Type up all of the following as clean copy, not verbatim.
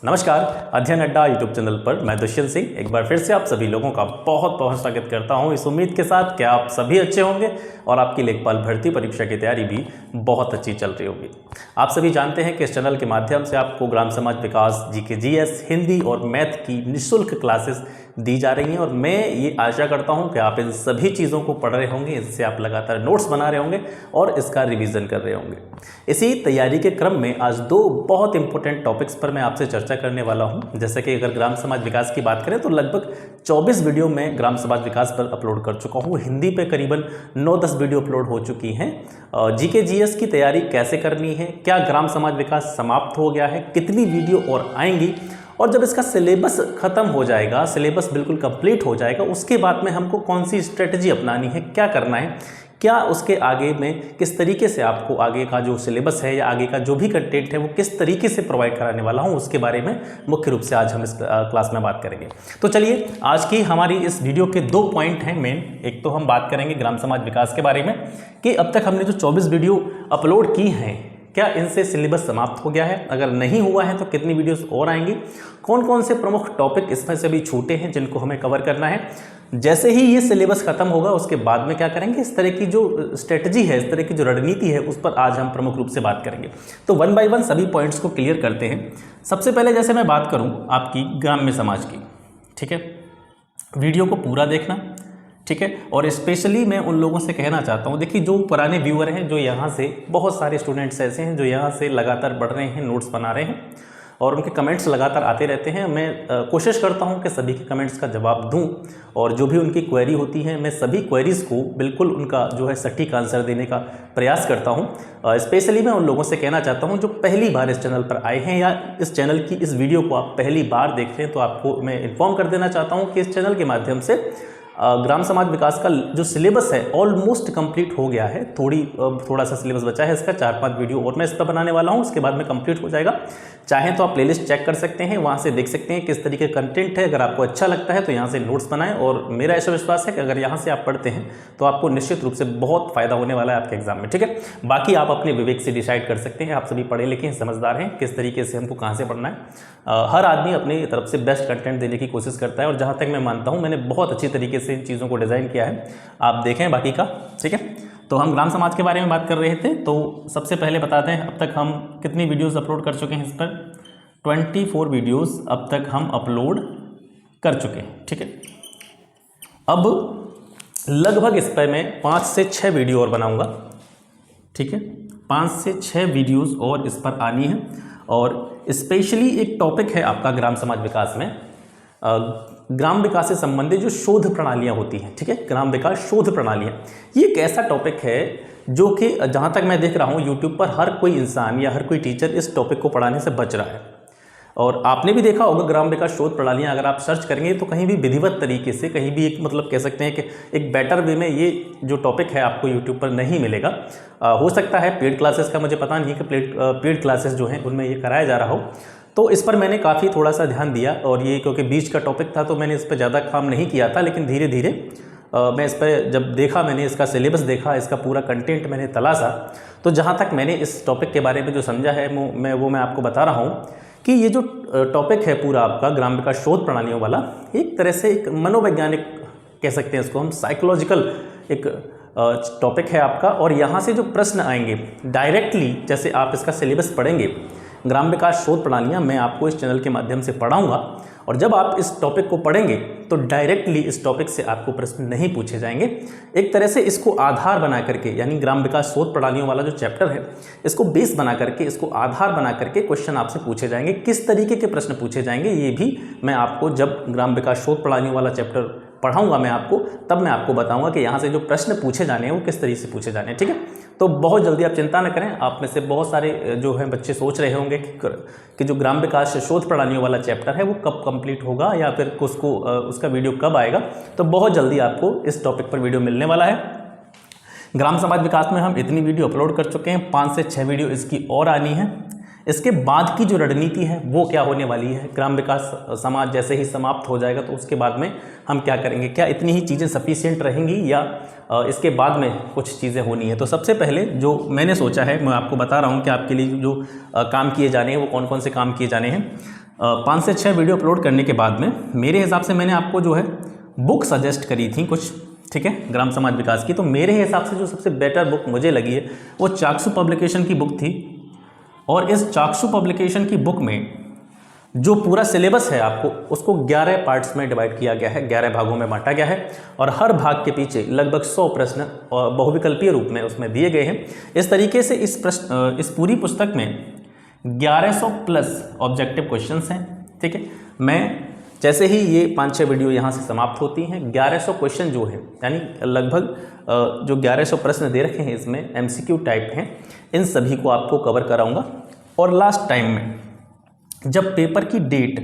नमस्कार, अध्ययन अड्डा यूट्यूब चैनल पर मैं दुष्यंत सिंह एक बार फिर से आप सभी लोगों का बहुत बहुत स्वागत करता हूं, इस उम्मीद के साथ कि आप सभी अच्छे होंगे और आपकी लेखपाल भर्ती परीक्षा की तैयारी भी बहुत अच्छी चल रही होगी। आप सभी जानते हैं कि इस चैनल के माध्यम से आपको ग्राम समाज विकास, जीके जीएस, हिंदी और मैथ की निःशुल्क क्लासेस दी जा रही हैं और मैं ये आशा करता हूं कि आप इन सभी चीज़ों को पढ़ रहे होंगे, इससे आप लगातार नोट्स बना रहे होंगे और इसका रिवीजन कर रहे होंगे। इसी तैयारी के क्रम में आज दो बहुत इंपॉर्टेंट टॉपिक्स पर मैं आपसे चर्चा करने वाला हूं। जैसे कि अगर ग्राम समाज विकास की बात करें तो लगभग 24 वीडियो मैं ग्राम समाज विकास पर अपलोड कर चुका हूं। हिंदी पे करीबन 9-10 वीडियो अपलोड हो चुकी हैं। जीके जीएस की तैयारी कैसे करनी है, क्या ग्राम समाज विकास समाप्त हो गया है, कितनी वीडियो और आएंगी, और जब इसका सिलेबस खत्म हो जाएगा, सिलेबस बिल्कुल कंप्लीट हो जाएगा, उसके बाद में हमको कौन सी स्ट्रेटजी अपनानी है, क्या करना है, क्या उसके आगे में किस तरीके से आपको आगे का जो सिलेबस है या आगे का जो भी कंटेंट है वो किस तरीके से प्रोवाइड कराने वाला हूं, उसके बारे में मुख्य रूप से आज हम इस क्लास में बात करेंगे। तो चलिए, आज की हमारी इस वीडियो के 2 पॉइंट हैं मेन। एक तो हम बात करेंगे ग्राम समाज विकास के बारे में कि अब तक हमने जो 24 वीडियो अपलोड की हैं, क्या इनसे सिलेबस समाप्त हो गया है, अगर नहीं हुआ है तो कितनी वीडियोस और आएंगी, कौन कौन से प्रमुख टॉपिक इसमें से भी छूटे हैं जिनको हमें कवर करना है। जैसे ही ये सिलेबस खत्म होगा उसके बाद में क्या करेंगे, इस तरह की जो स्ट्रेटजी है, इस तरह की जो रणनीति है, उस पर आज हम प्रमुख रूप से बात करेंगे। तो 1 बाय 1 सभी पॉइंट्स को क्लियर करते हैं। सबसे पहले जैसे मैं बात करूं आपकी ग्राम्य समाज की, ठीक है, वीडियो को पूरा देखना, ठीक है। और स्पेशली मैं उन लोगों से कहना चाहता हूं, देखिए जो पुराने व्यूअर हैं, जो यहाँ से बहुत सारे स्टूडेंट्स ऐसे हैं जो यहाँ से लगातार पढ़ रहे हैं, नोट्स बना रहे हैं और उनके कमेंट्स लगातार आते रहते हैं। मैं कोशिश करता हूं कि सभी के कमेंट्स का जवाब दूं और जो भी उनकी क्वेरी होती है, मैं सभी क्वेरीज़ को बिल्कुल उनका जो है सटीक आंसर देने का प्रयास करता हूं। स्पेशली मैं उन लोगों से कहना चाहता हूं जो पहली बार इस चैनल पर आए हैं या इस चैनल की इस वीडियो को आप पहली बार देख रहे हैं, तो आपको मैं इन्फॉर्म कर देना चाहता हूँ कि इस चैनल के माध्यम से ग्राम समाज विकास का जो सिलेबस है ऑलमोस्ट कंप्लीट हो गया है। थोड़ा सा सिलेबस बचा है, इसका 4-5 वीडियो और मैं इस पर बनाने वाला हूं, उसके बाद में कंप्लीट हो जाएगा। चाहें तो आप प्लेलिस्ट चेक कर सकते हैं, वहां से देख सकते हैं किस तरीके का कंटेंट है। अगर आपको अच्छा लगता है तो यहां से नोट्स बनाएं और मेरा ऐसा विश्वास है कि अगर यहां से आप पढ़ते हैं तो आपको निश्चित रूप से बहुत फायदा होने वाला है आपके एग्जाम में, ठीक है। बाकी आप अपने विवेक से डिसाइड कर सकते हैं, आप सभी पढ़े लिखे हैं, समझदार हैं, किस तरीके से हमको कहाँ से पढ़ना है। हर आदमी अपनी तरफ से बेस्ट कंटेंट देने की कोशिश करता है और जहाँ तक मैं मानता हूँ मैंने बहुत अच्छी तरीके से इन चीज़ों को डिज़ाइन किया है, आप देखें बाकी का, ठीक है। तो हम ग्राम समाज के बारे में बात कर रहे थे, तो सबसे पहले बताते हैं अब तक हम कितनी वीडियोस अपलोड कर चुके हैं। इस पर 24 वीडियोस अब तक हम अपलोड कर चुके हैं, ठीक है। अब लगभग इस पर मैं 5 से 6 वीडियो और बनाऊंगा, ठीक है। 5 से 6 वीडियोस और इस पर आनी है और स्पेशली एक टॉपिक है आपका ग्राम समाज विकास में, ग्राम विकास से संबंधित जो शोध प्रणालियां होती हैं, ठीक है, ग्राम विकास शोध प्रणालियां। ये एक ऐसा टॉपिक है जो कि जहां तक मैं देख रहा हूं यूट्यूब पर हर कोई इंसान या हर कोई टीचर इस टॉपिक को पढ़ाने से बच रहा है। और आपने भी देखा होगा ग्राम विकास शोध प्रणालियां अगर आप सर्च करेंगे तो कहीं भी विधिवत तरीके से, कहीं भी एक मतलब कह सकते हैं कि एक बेटर वे में ये जो टॉपिक है आपको यूट्यूब पर नहीं मिलेगा। हो सकता है पेड क्लासेस का, मुझे पता नहीं कि पेड क्लासेस जो हैं उनमें ये कराया जा रहा हो। तो इस पर मैंने काफ़ी थोड़ा सा ध्यान दिया और ये क्योंकि बीच का टॉपिक था तो मैंने इस पर ज़्यादा काम नहीं किया था, लेकिन धीरे धीरे मैं इस पर जब देखा, मैंने इसका सिलेबस देखा, इसका पूरा कंटेंट मैंने तलाशा, तो जहाँ तक मैंने इस टॉपिक के बारे में जो समझा है मैं आपको बता रहा हूँ कि ये जो टॉपिक है पूरा आपका ग्राम विकास शोध प्रणालियों वाला, एक तरह से एक मनोवैज्ञानिक कह सकते हैं इसको हम, साइकोलॉजिकल एक टॉपिक है आपका। और यहाँ से जो प्रश्न आएंगे डायरेक्टली, जैसे आप इसका सिलेबस पढ़ेंगे, ग्राम विकास शोध प्रणालियाँ मैं आपको इस चैनल के माध्यम से पढ़ाऊंगा और जब आप इस टॉपिक को पढ़ेंगे तो डायरेक्टली इस टॉपिक से आपको प्रश्न नहीं पूछे जाएंगे। एक तरह से इसको आधार बना करके, यानी ग्राम विकास शोध प्रणालियों वाला जो चैप्टर है इसको बेस बना करके, इसको आधार बना करके क्वेश्चन आपसे पूछे जाएंगे। किस तरीके के प्रश्न पूछे जाएंगे ये भी मैं आपको जब ग्राम विकास शोध प्रणालियों वाला चैप्टर पढ़ाऊंगा मैं आपको, तब मैं आपको बताऊंगा कि यहाँ से जो प्रश्न पूछे जाने हैं वो किस तरीके से पूछे जाने हैं, ठीक है। तो बहुत जल्दी आप चिंता न करें, आप में से बहुत सारे जो हैं बच्चे सोच रहे होंगे कि जो ग्राम विकास शोध प्रणालियों वाला चैप्टर है वो कब कंप्लीट होगा या फिर उसका वीडियो कब आएगा। तो बहुत जल्दी आपको इस टॉपिक पर वीडियो मिलने वाला है। ग्राम समाज विकास में हम इतनी वीडियो अपलोड कर चुके हैं, 5 से 6 वीडियो इसकी और आनी है। इसके बाद की जो रणनीति है वो क्या होने वाली है, ग्राम विकास समाज जैसे ही समाप्त हो जाएगा तो उसके बाद में हम क्या करेंगे, क्या इतनी ही चीज़ें सफिशिएंट रहेंगी या इसके बाद में कुछ चीज़ें होनी है। तो सबसे पहले जो मैंने सोचा है मैं आपको बता रहा हूँ कि आपके लिए जो काम किए जाने हैं वो कौन कौन से काम किए जाने हैं। 5 से 6 वीडियो अपलोड करने के बाद में मेरे हिसाब से मैंने आपको जो है बुक सजेस्ट करी थी कुछ, ठीक है, ग्राम समाज विकास की। तो मेरे हिसाब से जो सबसे बेटर बुक मुझे लगी है वो चाक्षु पब्लिकेशन की बुक थी। और इस चाक्षु पब्लिकेशन की बुक में जो पूरा सिलेबस है आपको उसको 11 पार्ट्स में डिवाइड किया गया है, 11 भागों में बांटा गया है और हर भाग के पीछे लगभग 100 प्रश्न और बहुविकल्पीय रूप में उसमें दिए गए हैं। इस तरीके से इस पूरी पुस्तक में 1100 प्लस ऑब्जेक्टिव क्वेश्चंस हैं, ठीक है। मैं जैसे ही ये 5-6 वीडियो यहाँ से समाप्त होती हैं, 1100 क्वेश्चन जो है यानी लगभग जो 1100 प्रश्न दे रखे हैं इसमें MCQ टाइप हैं, इन सभी को आपको कवर कराऊंगा। और लास्ट टाइम में जब पेपर की डेट,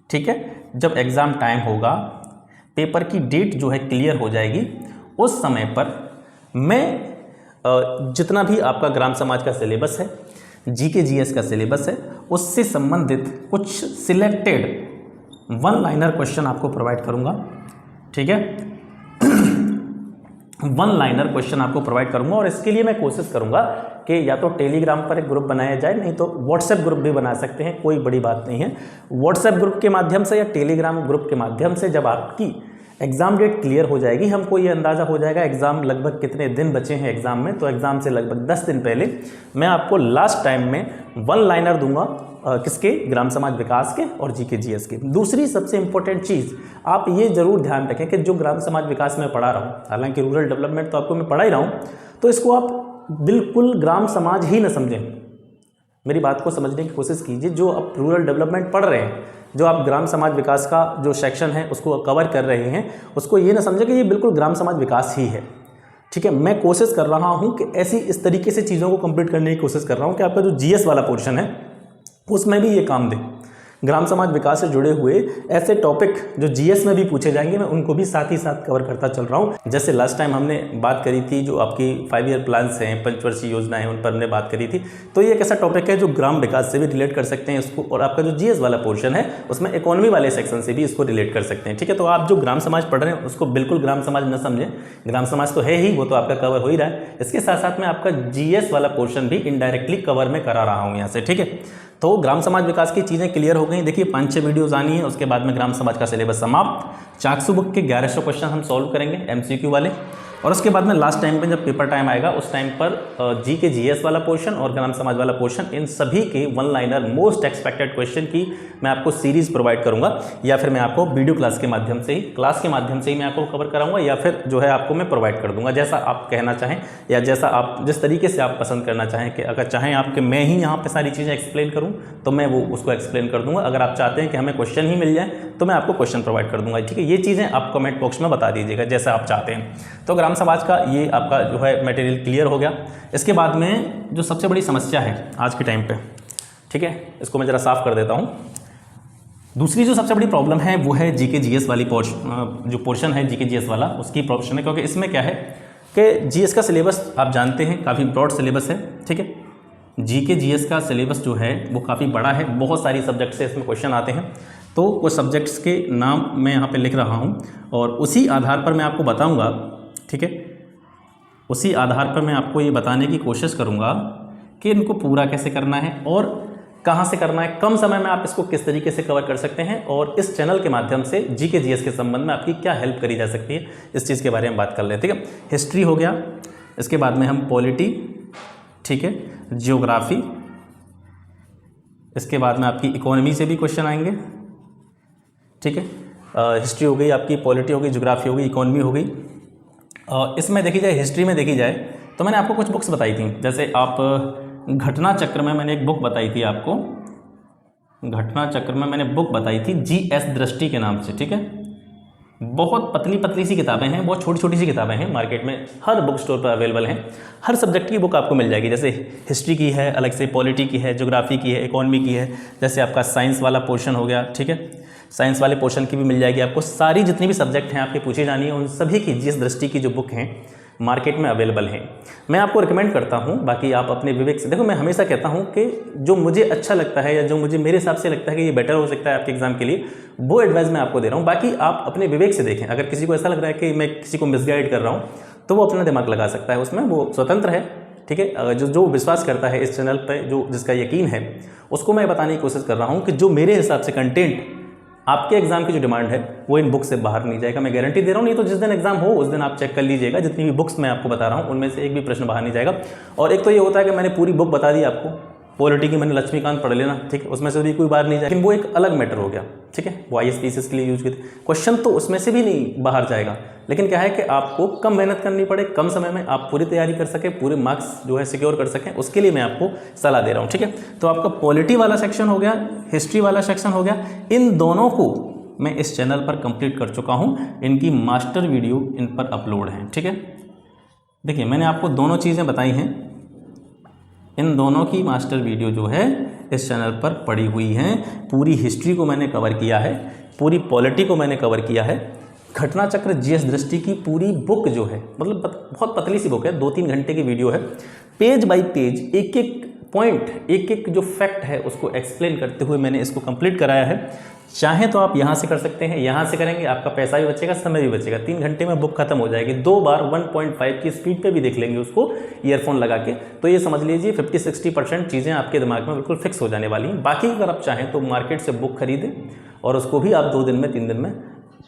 ठीक है, जब एग्ज़ाम टाइम होगा, पेपर की डेट जो है क्लियर हो जाएगी, उस समय पर मैं जितना भी आपका ग्राम समाज का सिलेबस है, GK GS का सिलेबस है, उससे संबंधित कुछ सिलेक्टेड 1 लाइनर क्वेश्चन आपको प्रोवाइड करूंगा, ठीक है। 1 लाइनर क्वेश्चन आपको प्रोवाइड करूंगा और इसके लिए मैं कोशिश करूंगा कि या तो टेलीग्राम पर एक ग्रुप बनाया जाए, नहीं तो व्हाट्सएप ग्रुप भी बना सकते हैं, कोई बड़ी बात नहीं है। व्हाट्सएप ग्रुप के माध्यम से या टेलीग्राम ग्रुप के माध्यम से जब आपकी एग्ज़ाम डेट क्लियर हो जाएगी, हमको ये अंदाज़ा हो जाएगा एग्ज़ाम लगभग कितने दिन बचे हैं एग्ज़ाम में, तो एग्ज़ाम से लगभग 10 दिन पहले मैं आपको लास्ट टाइम में 1 लाइनर दूंगा, किसके, ग्राम समाज विकास के और GK GS के। दूसरी सबसे इंपॉर्टेंट चीज़ आप ये ज़रूर ध्यान रखें कि जो ग्राम समाज विकास में पढ़ा रहा हूँ, हालांकि रूरल डेवलपमेंट तो आपको मैं पढ़ा ही रहा हूँ, तो इसको आप बिल्कुल ग्राम समाज ही न समझें। मेरी बात को समझने की कोशिश कीजिए। जो आप रूरल डेवलपमेंट पढ़ रहे हैं, जो आप ग्राम समाज विकास का जो सेक्शन है उसको कवर कर रहे हैं, उसको ये ना समझें कि ये बिल्कुल ग्राम समाज विकास ही है, ठीक है। मैं कोशिश कर रहा हूँ कि ऐसी इस तरीके से चीज़ों को कंप्लीट करने की कोशिश कर रहा हूँ कि आपका जो GS वाला पोर्शन है उसमें भी ये काम दे। ग्राम समाज विकास से जुड़े हुए ऐसे टॉपिक जो GS में भी पूछे जाएंगे, मैं उनको भी साथ ही साथ कवर करता चल रहा हूँ। जैसे लास्ट टाइम हमने बात करी थी जो आपकी 5 ईयर प्लान्स हैं, पंचवर्षीय योजनाएं हैं, उन पर हमने बात करी थी। तो ये एक ऐसा टॉपिक है जो ग्राम विकास से भी रिलेट कर सकते हैं इसको, और आपका जो GS वाला पोर्शन है उसमें इकोनॉमी वाले सेक्शन से भी इसको रिलेट कर सकते हैं, ठीक है। तो आप जो ग्राम समाज पढ़ रहे हैं उसको बिल्कुल ग्राम समाज न समझें, ग्राम समाज तो है ही, वो तो आपका कवर हो ही रहा है। इसके साथ साथ में आपका GS वाला पोर्शन भी इनडायरेक्टली कवर में करा रहा हूँ यहाँ से, ठीक है। तो ग्राम समाज विकास की चीज़ें क्लियर हो गई। देखिए 5-6 वीडियोज़ आनी है, उसके बाद में ग्राम समाज का सिलेबस समाप्त। चाक्षु बुक के 1100 क्वेश्चन हम सॉल्व करेंगे MCQ वाले, और उसके बाद में लास्ट टाइम पे जब पेपर टाइम आएगा उस टाइम पर GK GS वाला पोर्शन और ग्राम समाज वाला पोर्शन, इन सभी के 1 लाइनर मोस्ट एक्सपेक्टेड क्वेश्चन की मैं आपको सीरीज़ प्रोवाइड करूंगा, या फिर मैं आपको वीडियो क्लास के माध्यम से ही मैं आपको कवर कराऊंगा, या फिर जो है आपको मैं प्रोवाइड कर दूंगा, जैसा आप कहना चाहें या जैसा आप जिस तरीके से आप पसंद करना चाहें। कि अगर चाहें आप कि मैं ही यहाँ पर सारी चीज़ें एक्सप्लेन करूँ तो मैं वो उसको एक्सप्लेन कर दूंगा। अगर आप चाहते हैं कि हमें क्वेश्चन ही मिल जाए तो मैं आपको क्वेश्चन प्रोवाइड कर दूंगा, ठीक है। ये चीज़ें आप कमेंट बॉक्स में बता दीजिएगा जैसा आप चाहते हैं। तो ग्राम समाज का ये आपका जो है मटेरियल क्लियर हो गया। इसके बाद में जो सबसे बड़ी समस्या है आज के टाइम पे, ठीक है, इसको मैं ज़रा साफ कर देता हूँ। दूसरी जो सबसे बड़ी प्रॉब्लम है वो है GK GS वाली जो पोर्शन है GK GS वाला, उसकी प्रॉब्लम है। क्योंकि इसमें क्या है कि GS का सिलेबस आप जानते हैं काफ़ी ब्रॉड सिलेबस है, ठीक है। GK GS का सिलेबस जो है वो काफ़ी बड़ा है, बहुत सारी सब्जेक्ट से इसमें क्वेश्चन आते हैं। तो वो सब्जेक्ट्स के नाम मैं यहाँ पे लिख रहा हूँ और उसी आधार पर मैं आपको बताऊँगा, ठीक है। उसी आधार पर मैं आपको ये बताने की कोशिश करूँगा कि इनको पूरा कैसे करना है और कहाँ से करना है, कम समय में आप इसको किस तरीके से कवर कर सकते हैं, और इस चैनल के माध्यम से GK GS के संबंध में आपकी क्या हेल्प करी जा सकती है, इस चीज़ के बारे में बात कर लेते हैं, ठीक है। हिस्ट्री हो गया, इसके बाद में हम पॉलिटी, ठीक है, जियोग्राफी, इसके बाद में आपकी इकोनॉमी से भी क्वेश्चन आएंगे, ठीक है। हिस्ट्री हो गई आपकी, पॉलिटी हो गई, जियोग्राफी हो गई, इकोनॉमी हो गई। इसमें देखी जाए, हिस्ट्री में देखी जाए तो मैंने आपको कुछ बुक्स बताई थी। जैसे आप घटना चक्र में मैंने एक बुक बताई थी आपको, घटना चक्र में मैंने बुक बताई थी GS दृष्टि के नाम से, ठीक है। बहुत पतली पतली सी किताबें हैं, बहुत छोटी छोटी सी किताबें हैं, मार्केट में हर बुक स्टोर पर अवेलेबल हैं। हर सब्जेक्ट की बुक आपको मिल जाएगी, जैसे हिस्ट्री की है अलग से, पॉलिटी की है, ज्योग्राफी की है, इकोनॉमी की है, जैसे आपका साइंस वाला पोर्शन हो गया, ठीक है। साइंस वाले पोर्शन की भी मिल जाएगी आपको। सारी जितनी भी सब्जेक्ट हैं आपकी पूछी जानी है, उन सभी की GS दृष्टि की जो बुक हैं मार्केट में अवेलेबल हैं। मैं आपको रिकमेंड करता हूं, बाकी आप अपने विवेक से देखो। मैं हमेशा कहता हूं कि जो मुझे अच्छा लगता है या जो मुझे मेरे हिसाब से लगता है कि ये बेटर हो सकता है आपके एग्जाम के लिए, वो एडवाइस मैं आपको दे रहा हूं। बाकी आप अपने विवेक से देखें। अगर किसी को ऐसा लग रहा है कि मैं किसी को मिसगाइड कर रहा हूं तो वो अपना दिमाग लगा सकता है, उसमें वो स्वतंत्र है। ठीक है। जो विश्वास करता है इस चैनल पे, जो जिसका यकीन है, उसको मैं बताने की कोशिश कर रहा हूँ कि जो मेरे हिसाब से कंटेंट आपके एग्जाम की जो डिमांड है वो इन बुक से बाहर नहीं जाएगा, मैं गारंटी दे रहा हूँ। नहीं तो जिस दिन एग्जाम हो उस दिन आप चेक कर लीजिएगा, जितनी भी बुक्स मैं आपको बता रहा हूँ उनमें से एक भी प्रश्न बाहर नहीं जाएगा। और एक तो ये होता है कि मैंने पूरी बुक बता दी आपको, पॉलिटी की मैंने लक्ष्मीकांत पढ़ लेना, ठीक है, उसमें से भी कोई बाहर नहीं जाएगा, लेकिन वो एक अलग मैटर हो गया, ठीक है। वो IAS के लिए यूज करते क्वेश्चन तो उसमें से भी नहीं बाहर जाएगा, लेकिन क्या है कि आपको कम मेहनत करनी पड़े, कम समय में आप पूरी तैयारी कर सकें, पूरे मार्क्स जो है सिक्योर कर सकें, उसके लिए मैं आपको सलाह दे रहा हूँ, ठीक है। तो आपका पॉलिटी वाला सेक्शन हो गया, हिस्ट्री वाला सेक्शन हो गया, इन दोनों को मैं इस चैनल पर कंप्लीट कर चुका हूँ, इनकी मास्टर वीडियो इन पर अपलोड है, ठीक है। देखिए मैंने आपको दोनों चीज़ें बताई हैं, इन दोनों की मास्टर वीडियो जो है इस चैनल पर पड़ी हुई हैं। पूरी हिस्ट्री को मैंने कवर किया है, पूरी पॉलिटी को मैंने कवर किया है, घटना चक्र GS दृष्टि की पूरी बुक जो है, मतलब बहुत पतली सी बुक है, 2-3 घंटे की वीडियो है, पेज बाय पेज एक एक पॉइंट, एक एक जो फैक्ट है उसको एक्सप्लेन करते हुए मैंने इसको कंप्लीट कराया है। चाहे तो आप यहाँ से कर सकते हैं, यहाँ से करेंगे आपका पैसा भी बचेगा, समय भी बचेगा, 3 घंटे में बुक खत्म हो जाएगी। 2 बार 1.5 की स्पीड पे भी देख लेंगे उसको ईयरफोन लगा के, तो ये समझ लीजिए 50-60% चीज़ें आपके दिमाग में बिल्कुल फिक्स हो जाने वाली हैं। बाकी अगर आप चाहें तो मार्केट से बुक खरीदें और उसको भी आप 2 दिन में 3 दिन में,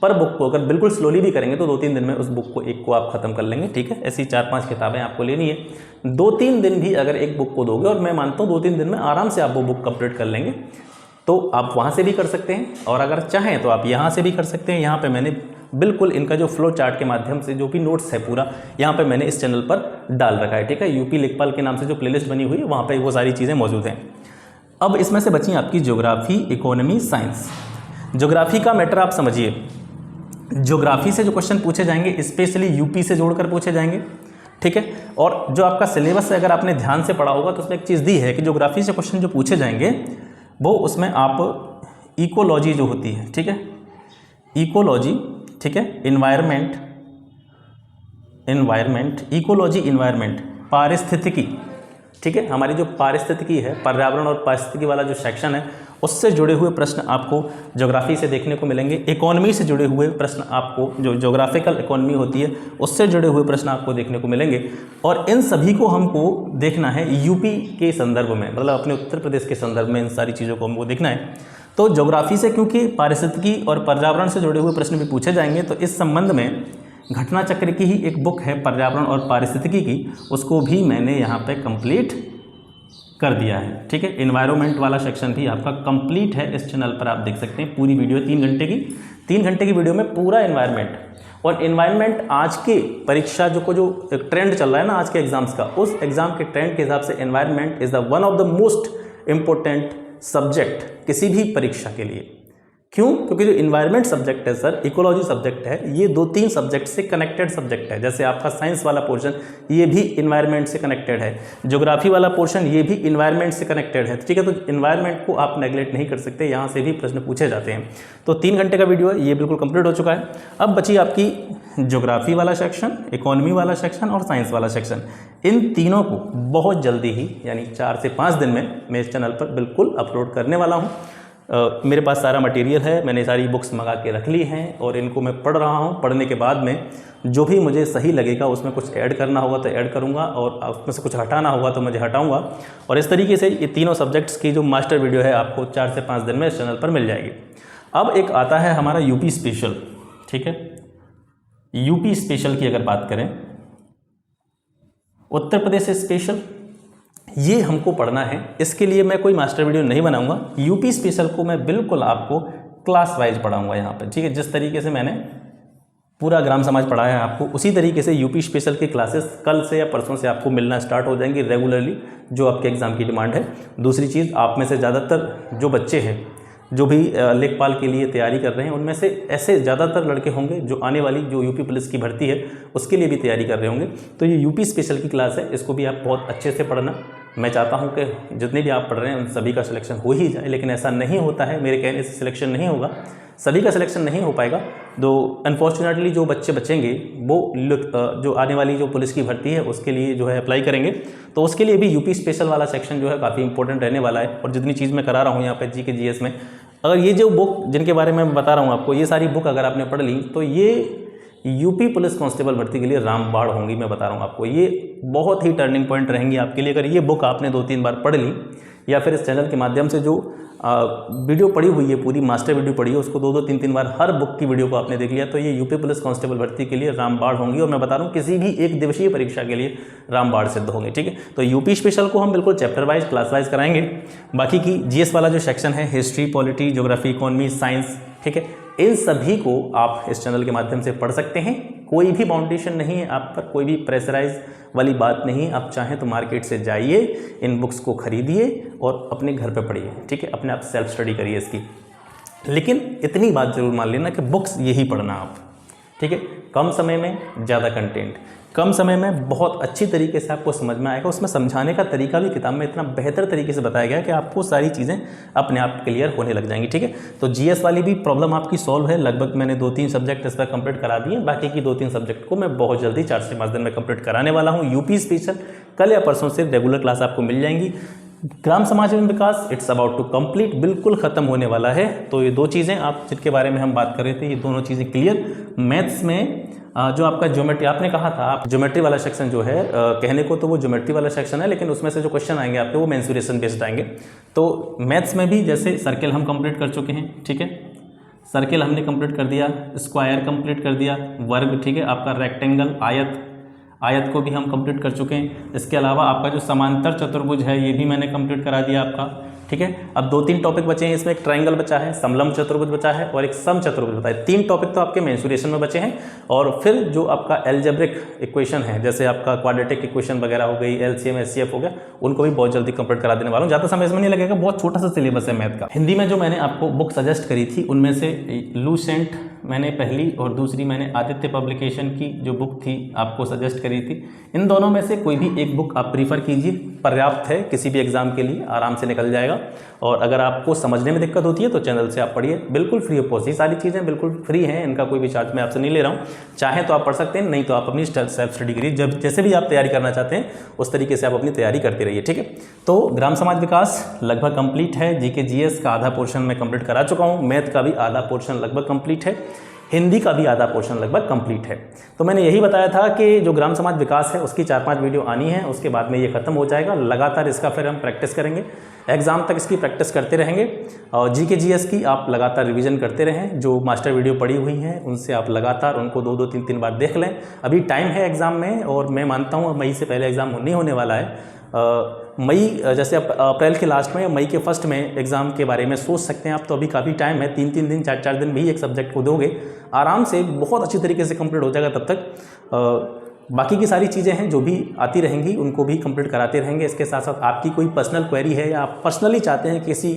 पर बुक को अगर बिल्कुल स्लोली भी करेंगे तो 2-3 दिन में उस बुक को एक को आप खत्म कर लेंगे, ठीक है। ऐसी 4-5 किताबें आपको लेनी है, 2-3 दिन भी अगर एक बुक को दोगे, और मैं मानता हूँ 2-3 दिन में आराम से आप वो बुक कंप्लीट कर लेंगे, तो आप वहाँ से भी कर सकते हैं, और अगर चाहें तो आप यहाँ से भी कर सकते हैं। यहाँ पे मैंने बिल्कुल इनका जो फ्लो चार्ट के माध्यम से जो भी नोट्स है पूरा यहाँ पे मैंने इस चैनल पर डाल रखा है, ठीक है। यूपी लेखपाल के नाम से जो प्लेलिस्ट बनी हुई है वहाँ पे वो सारी चीज़ें मौजूद हैं। अब इसमें से बची आपकी ज्योग्राफी, इकोनॉमी, साइंस। ज्योग्राफी का मैटर आप समझिए, ज्योग्राफी से जो क्वेश्चन पूछे जाएंगे स्पेशली यूपी से जोड़कर पूछे जाएंगे, ठीक है। और जो आपका सिलेबस है अगर आपने ध्यान से पढ़ा होगा तो उसमें एक चीज़ दी है कि ज्योग्राफी से क्वेश्चन जो पूछे जाएंगे वो उसमें आप इकोलॉजी जो होती है, ठीक है, इकोलॉजी, ठीक है, इन्वायरमेंट, इकोलॉजी, इन्वायरमेंट, पारिस्थितिकी, ठीक है, हमारी जो पारिस्थितिकी है, पर्यावरण और पारिस्थितिकी वाला जो सेक्शन है उससे जुड़े हुए प्रश्न आपको ज्योग्राफी से देखने को मिलेंगे। इकोनॉमी से जुड़े हुए प्रश्न आपको, जो ज्योग्राफिकल इकोनॉमी होती है उससे जुड़े हुए प्रश्न आपको देखने को मिलेंगे, और इन सभी को हमको देखना है यूपी के संदर्भ में, मतलब अपने उत्तर प्रदेश के संदर्भ में इन सारी चीज़ों को हमको देखना है। तो ज्योग्राफी से क्योंकि पारिस्थितिकी और पर्यावरण से जुड़े हुए प्रश्न भी पूछे जाएंगे, तो इस संबंध में घटना चक्र की ही एक बुक है पर्यावरण और पारिस्थितिकी की, उसको भी मैंने यहाँ पे कंप्लीट कर दिया है, ठीक है। इन्वायरमेंट वाला सेक्शन भी आपका कंप्लीट है, इस चैनल पर आप देख सकते हैं। पूरी वीडियो 3 घंटे की वीडियो में पूरा इन्वायरमेंट, और इन्वायरमेंट आज के परीक्षा जो ट्रेंड चल रहा है ना आज के एग्जाम्स का, उस एग्जाम के ट्रेंड के हिसाब से environment is the one of the most important subject किसी भी परीक्षा के लिए। क्यों? क्योंकि जो इन्वायरमेंट सब्जेक्ट है सर, इकोलॉजी सब्जेक्ट है, ये 2-3 सब्जेक्ट से कनेक्टेड सब्जेक्ट है। जैसे आपका साइंस वाला पोर्शन ये भी इन्वायरमेंट से कनेक्टेड है, ज्योग्राफी वाला पोर्शन ये भी इन्वायरमेंट से कनेक्टेड है, ठीक है। तो इन्वायरमेंट को आप नेगलेक्ट नहीं कर सकते, यहाँ से भी प्रश्न पूछे जाते हैं। तो 3 घंटे का वीडियो है, ये बिल्कुल कंप्लीट हो चुका है। अब बची आपकी ज्योग्राफी वाला सेक्शन, इकोनॉमी वाला सेक्शन और साइंस वाला सेक्शन। इन तीनों को बहुत जल्दी ही, यानी 4 से 5 दिन में मैं इस चैनल पर बिल्कुल अपलोड करने वाला हूँ। मेरे पास सारा मटेरियल है, मैंने सारी बुक्स मंगा के रख ली हैं और इनको मैं पढ़ रहा हूँ। पढ़ने के बाद में जो भी मुझे सही लगेगा उसमें कुछ ऐड करना होगा तो ऐड करूँगा, और उसमें से कुछ हटाना होगा तो मुझे हटाऊँगा। और इस तरीके से ये तीनों सब्जेक्ट्स की जो मास्टर वीडियो है आपको 4 से 5 दिन में इस चैनल पर मिल जाएगी। अब एक आता है हमारा यूपी स्पेशल, ठीक है। यूपी स्पेशल की अगर बात करें, उत्तर प्रदेश स्पेशल, ये हमको पढ़ना है। इसके लिए मैं कोई मास्टर वीडियो नहीं बनाऊंगा, यूपी स्पेशल को मैं बिल्कुल आपको क्लास वाइज पढ़ाऊंगा यहाँ पे, ठीक है। जिस तरीके से मैंने पूरा ग्राम समाज पढ़ाया है आपको, उसी तरीके से यूपी स्पेशल की क्लासेस कल से या परसों से आपको मिलना स्टार्ट हो जाएंगी रेगुलरली, जो आपके एग्ज़ाम की डिमांड है। दूसरी चीज़, आप में से ज़्यादातर जो बच्चे हैं जो भी लेखपाल के लिए तैयारी कर रहे हैं, उनमें से ऐसे ज़्यादातर लड़के होंगे जो आने वाली जो यूपी पुलिस की भर्ती है उसके लिए भी तैयारी कर रहे होंगे। तो ये यूपी स्पेशल की क्लास है, इसको भी आप बहुत अच्छे से पढ़ना। मैं चाहता हूं कि जितने भी आप पढ़ रहे हैं उन सभी का सिलेक्शन हो ही जाए, लेकिन ऐसा नहीं होता है, मेरे कहने से सिलेक्शन नहीं होगा, सभी का सिलेक्शन नहीं हो पाएगा। तो अनफॉर्चुनेटली जो बच्चे बचेंगे वो जो आने वाली जो पुलिस की भर्ती है उसके लिए जो है अप्लाई करेंगे, तो उसके लिए भी यूपी स्पेशल वाला सेक्शन जो है काफ़ी इंपॉर्टेंट रहने वाला है। और जितनी चीज़ मैं करा रहा हूँ यहाँ पे जीके जीएस में, अगर ये जो बुक जिनके बारे में मैं बता रहा हूँ आपको, ये सारी बुक अगर आपने पढ़ ली तो ये यूपी पुलिस कांस्टेबल भर्ती के लिए रामबाण होंगी। मैं बता रहा हूँ आपको, ये बहुत ही टर्निंग पॉइंट रहेंगी आपके लिए। अगर ये बुक आपने 2-3 बार पढ़ ली या फिर इस चैनल के माध्यम से जो वीडियो पड़ी हुई है, पूरी मास्टर वीडियो पड़ी है, उसको 2-2, 3-3 बार हर बुक की वीडियो को आपने देख लिया, तो ये यूपी पुलिस कांस्टेबल भर्ती के लिए रामबाण होंगी। और मैं बता रहा हूँ किसी भी एक दिवसीय परीक्षा के लिए रामबाण सिद्ध होंगे। ठीक है, तो यूपी स्पेशल को हम बिल्कुल चैप्टर वाइज, क्लास वाइज कराएंगे। बाकी की जीएस वाला जो सेक्शन है, history, polity, geography, economy, science, ठीक है, इन सभी को आप इस चैनल के माध्यम से पढ़ सकते हैं। कोई भी बाउंडेशन नहीं है आप पर, कोई भी प्रेशराइज वाली बात नहीं। आप चाहें तो मार्केट से जाइए, इन बुक्स को खरीदिए और अपने घर पे पढ़िए। ठीक है, अपने आप सेल्फ स्टडी करिए इसकी। लेकिन इतनी बात जरूर मान लेना कि बुक्स यही पढ़ना आप। ठीक है, कम समय में ज़्यादा कंटेंट, कम समय में बहुत अच्छी तरीके से आपको समझ में आएगा। उसमें समझाने का तरीका भी किताब में इतना बेहतर तरीके से बताया गया है कि आपको सारी चीज़ें अपने आप क्लियर होने लग जाएंगी। ठीक है, तो जीएस वाली भी प्रॉब्लम आपकी सॉल्व है। लगभग मैंने 2-3 सब्जेक्ट इस पर कंप्लीट करा दिए। बाकी की 2-3 सब्जेक्ट को मैं बहुत जल्दी 4 से 5 दिन में कंप्लीट कराने वाला हूँ। यूपी स्पेशल कल या परसों से रेगुलर क्लास आपको मिल जाएंगी। ग्राम समाज एवं विकास इट्स अबाउट टू कंप्लीट, बिल्कुल ख़त्म होने वाला है। तो ये 2 चीज़ें आप जिनके बारे में हम बात कर रहे थे, ये दोनों चीज़ें क्लियर। मैथ्स में जो आपका ज्योमेट्री, आपने कहा था आप ज्योमेट्री वाला सेक्शन जो है, कहने को तो वो ज्योमेट्री वाला सेक्शन है, लेकिन उसमें से जो क्वेश्चन आएंगे आपके वो मेंसुरेशन बेस्ड आएंगे। तो मैथ्स में भी जैसे सर्किल हम कंप्लीट कर चुके हैं। ठीक है, सर्किल हमने कंप्लीट कर दिया, स्क्वायर कंप्लीट कर दिया, वर्ग, ठीक है, आपका रेक्टेंगल, आयत को भी हम कंप्लीट कर चुके हैं। इसके अलावा आपका जो समांतर चतुर्भुज है ये भी मैंने कंप्लीट करा दिया आपका। ठीक है, अब 2-3 टॉपिक बचे हैं इसमें। एक ट्रायंगल बचा है, समलंब चतुर्भुज बचा है और एक सम चतुर्भुज बचा है। 3 टॉपिक तो आपके मेंसुरेशन में बचे हैं। और फिर जो आपका एल्जेब्रिक इक्वेशन है, जैसे आपका क्वाड्रेटिक इक्वेशन वगैरह हो गई, एलसीएम एचसीएफ हो गया, उनको भी बहुत जल्दी कंप्लीट करा देने वाला हूँ। ज़्यादा समय इसमें नहीं लगेगा, बहुत छोटा सा सिलेबस है मैथ का। हिंदी में जो मैंने आपको बुक सजेस्ट करी थी उनमें से लूसेंट मैंने पहली और दूसरी मैंने आदित्य पब्लिकेशन की जो बुक थी आपको सजेस्ट करी थी। इन दोनों में से कोई भी एक बुक आप प्रीफर कीजिए, पर्याप्त है किसी भी एग्जाम के लिए, आराम से निकल जाएगा। और अगर आपको समझने में दिक्कत होती है तो चैनल से आप पढ़िए, बिल्कुल फ्री ऑफ कॉस्ट। ये सारी चीज़ें बिल्कुल फ्री हैं, इनका कोई भी चार्ज मैं आपसे नहीं ले रहा हूँ। चाहे तो आप पढ़ सकते हैं, नहीं तो आप अपनी सेल्फ स्टडी करिए। जब जैसे भी आप तैयारी करना चाहते हैं उस तरीके से आप अपनी तैयारी करते रहिए। ठीक है, तो ग्राम समाज विकास लगभग कंप्लीट है। जीके जीएस का आधा पोर्शन मैं कंप्लीट करा चुका हूँ। मैथ का भी आधा पोर्शन लगभग कंप्लीट है। हिंदी का भी आधा पोर्शन लगभग कंप्लीट है। तो मैंने यही बताया था कि जो ग्राम समाज विकास है उसकी 4-5 वीडियो आनी है, उसके बाद में ये खत्म हो जाएगा। लगातार इसका फिर हम प्रैक्टिस करेंगे, एग्जाम तक इसकी प्रैक्टिस करते रहेंगे। और जीके जीएस की आप लगातार रिवीजन करते रहें। जो मास्टर वीडियो पड़ी हुई हैं उनसे आप लगातार उनको 2-2, 3-3 बार देख लें। अभी टाइम है एग्ज़ाम में, और मैं मानता हूँ मई से पहले एग्ज़ाम नहीं होने वाला है। मई, जैसे अप्रैल के लास्ट में या मई के फर्स्ट में एग्ज़ाम के बारे में सोच सकते हैं आप। तो अभी काफ़ी टाइम है, 3-3 दिन, 4-4 दिन भी एक सब्जेक्ट को दोगे, आराम से बहुत अच्छी तरीके से कंप्लीट हो जाएगा। तब तक बाकी की सारी चीज़ें हैं जो भी आती रहेंगी उनको भी कंप्लीट कराते रहेंगे। इसके साथ साथ आपकी कोई पर्सनल क्वेरी है या आप पर्सनली चाहते हैं किसी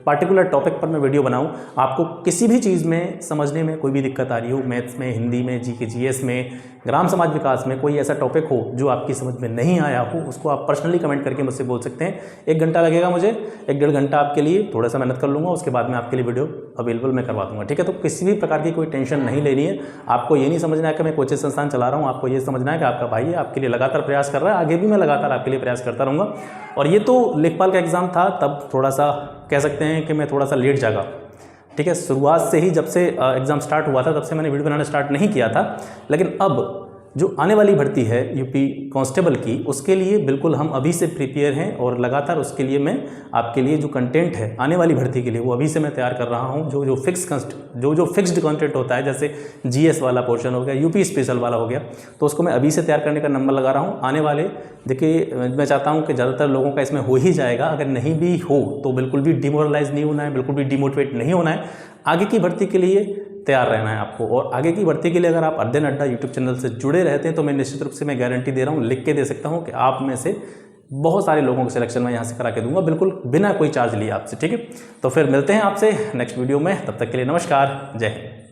पार्टिकुलर टॉपिक पर मैं वीडियो बनाऊं, आपको किसी भी चीज़ में समझने में कोई भी दिक्कत आ रही हो, मैथ्स में, हिंदी में, जीके जीएस में, ग्राम समाज विकास में, कोई ऐसा टॉपिक हो जो आपकी समझ में नहीं आया हो, उसको आप पर्सनली कमेंट करके मुझसे बोल सकते हैं। 1 घंटा लगेगा मुझे, 1-1.5 घंटा आपके लिए, थोड़ा सा मेहनत कर लूँगा, उसके बाद में आपके लिए वीडियो अवेलेबल मैं करवा दूँगा। ठीक है, तो किसी भी प्रकार की कोई टेंशन नहीं लेनी है। आपको ये नहीं समझना है कि मैं कोचिंग संस्थान चला रहा हूँ, आपको ये समझना है कि आपका भाई है, आपके लिए लगातार प्रयास कर रहा है। आगे भी मैं लगातार आपके लिए प्रयास करता रहूँगा। और ये तो लेखपाल का एग्ज़ाम था, तब थोड़ा सा कह सकते हैं कि मैं थोड़ा सा लेट जागा। ठीक है, शुरुआत से ही जब से एग्ज़ाम स्टार्ट हुआ था तब से मैंने वीडियो बनाना स्टार्ट नहीं किया था। लेकिन अब जो आने वाली भर्ती है यूपी कांस्टेबल की, उसके लिए बिल्कुल हम अभी से प्रिपेयर हैं। और लगातार उसके लिए मैं आपके लिए जो कंटेंट है आने वाली भर्ती के लिए वो अभी से मैं तैयार कर रहा हूं। जो फिक्स्ड कंटेंट होता है, जैसे जीएस वाला पोर्शन हो गया, यूपी स्पेशल वाला हो गया, तो उसको मैं अभी से तैयार करने का नंबर लगा रहा हूँ। आने वाले, देखिए, मैं चाहता हूँ कि ज़्यादातर लोगों का इसमें हो ही जाएगा। अगर नहीं भी हो तो बिल्कुल भी डिमोरलाइज नहीं होना है, बिल्कुल भी डिमोटिवेट नहीं होना है। आगे की भर्ती के लिए तैयार रहना है आपको। और आगे की भर्ती के लिए अगर आप अध्ययन अड्डा यूट्यूब चैनल से जुड़े रहते हैं तो मैं निश्चित रूप से मैं गारंटी दे रहा हूँ, लिख के दे सकता हूँ कि आप में से बहुत सारे लोगों को सिलेक्शन मैं यहाँ से करा के दूंगा, बिल्कुल बिना कोई चार्ज लिए आपसे। ठीक है, तो फिर मिलते हैं आपसे नेक्स्ट वीडियो में। तब तक के लिए नमस्कार, जय हिंद।